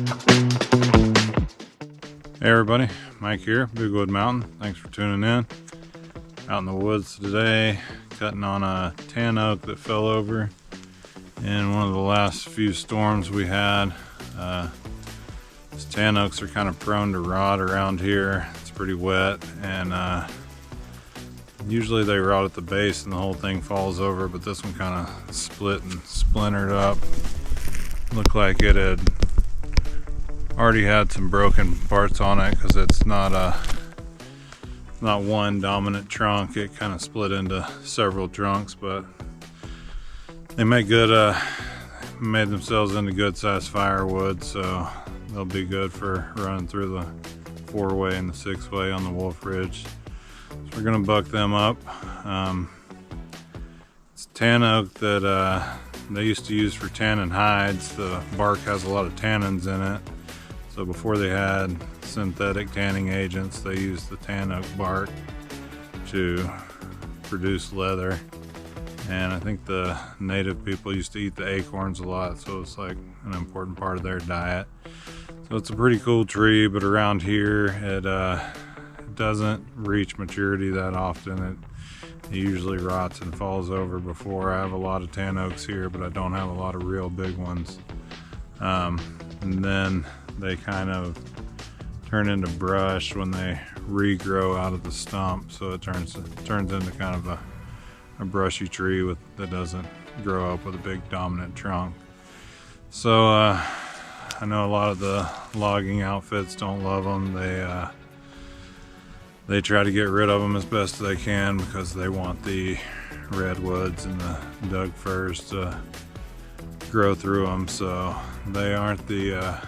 Hey everybody, Mike here, Big Wood Mountain. Thanks for tuning in. Out in the woods today, cutting on a tan oak that fell over in one of the last few storms we had. These tan oaks are kind of prone to rot around here. It's pretty wet, and usually they rot at the base and the whole thing falls over, but this one kind of split and splintered up. Looked like it had already had some broken parts on it because it's not one dominant trunk. It kind of split into several trunks, but they made themselves into good sized firewood, so they'll be good for running through the 4-way and the 6-way on the Wolf Ridge. So we're gonna buck them up. It's tan oak that they used to use for tanning hides. The bark has a lot of tannins in it. So before they had synthetic tanning agents, they used the tan oak bark to produce leather. And I think the native people used to eat the acorns a lot, so it's like an important part of their diet. So it's a pretty cool tree, but around here it doesn't reach maturity that often. It usually rots and falls over before. I have a lot of tan oaks here, but I don't have a lot of real big ones. And then they kind of turn into brush when they regrow out of the stump, so it turns into kind of a brushy tree that doesn't grow up with a big dominant trunk. So I know a lot of the logging outfits don't love them. They try to get rid of them as best they can because they want the redwoods and the Doug firs to grow through them. So they aren't the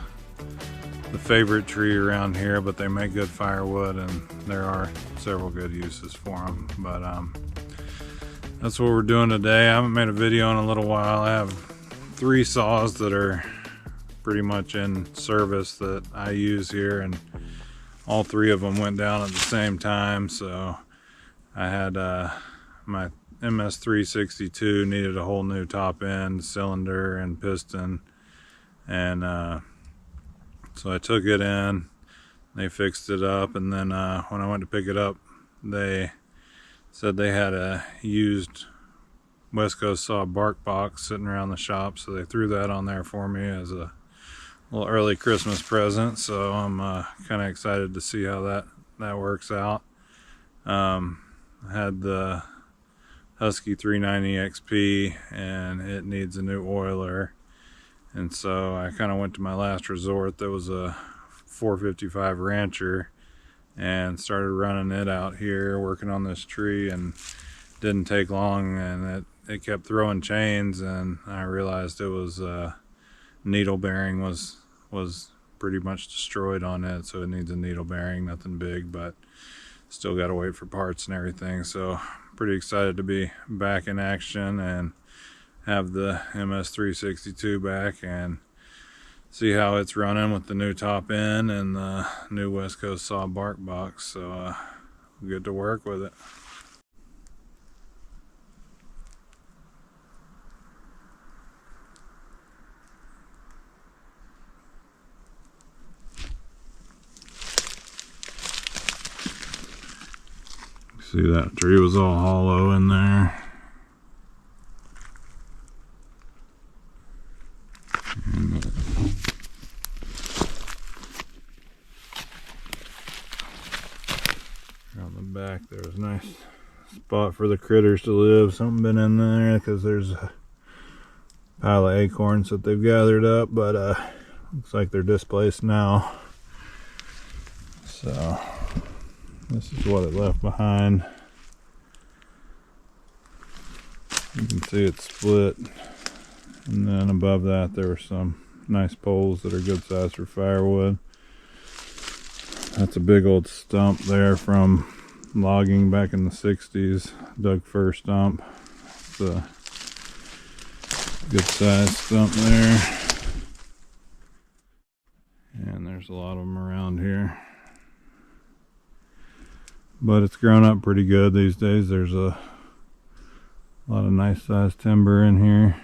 favorite tree around here, but they make good firewood, and there are several good uses for them. But that's what we're doing today. I haven't made a video in a little while. I have 3 saws that are pretty much in service that I use here, and all 3 of them went down at the same time. So I had my MS362 needed a whole new top end, cylinder, and piston, and so I took it in, they fixed it up, and then when I went to pick it up, they said they had a used West Coast saw bark box sitting around the shop, so they threw that on there for me as a little early Christmas present. So I'm kind of excited to see how that works out. I had the Husky 390 XP, and it needs a new oiler. And so I kind of went to my last resort. That was a 455 Rancher, and started running it out here, working on this tree, and didn't take long, and it kept throwing chains, and I realized it was needle bearing was pretty much destroyed on it, so it needs a needle bearing. Nothing big, but still got to wait for parts and everything. So pretty excited to be back in action and have the MS362 back and see how it's running with the new top end and the new West Coast saw bark box. So good to work with it. See, that tree was all hollow in there. On the back there was a nice spot for the critters to live. Something been in there because there's a pile of acorns that they've gathered up, but looks like they're displaced now. So this is what it left behind. You can see it's split, and then above that there were some nice poles that are good size for firewood. That's a big old stump there from logging back in the 60s, Doug fir stump. It's a good size stump there, and there's a lot of them around here. But it's grown up pretty good these days. There's a lot of nice sized timber in here.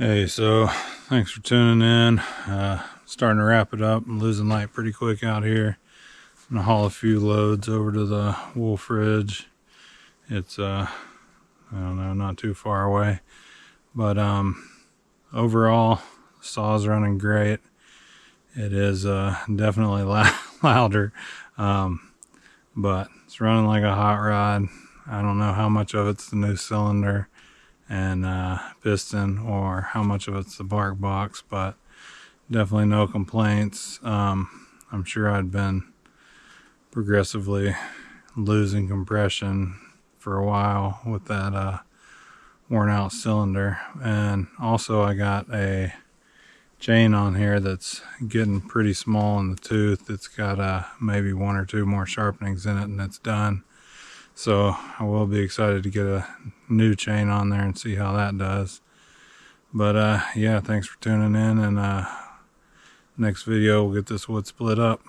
Hey, so thanks for tuning in. Starting to wrap it up. I'm losing light pretty quick out here. I'm gonna haul a few loads over to the Wolf Ridge. It's I don't know, not too far away, but overall the saw's running great. It is definitely louder, but it's running like a hot rod. I don't know how much of it's the new cylinder and piston or how much of it's the bark box, but definitely no complaints. I'm sure I'd been progressively losing compression for a while with that worn out cylinder. And also I got a chain on here that's getting pretty small in the tooth. It's got maybe 1 or 2 more sharpenings in it and it's done. So I will be excited to get a new chain on there and see how that does. But yeah, thanks for tuning in, and next video we'll get this wood split up.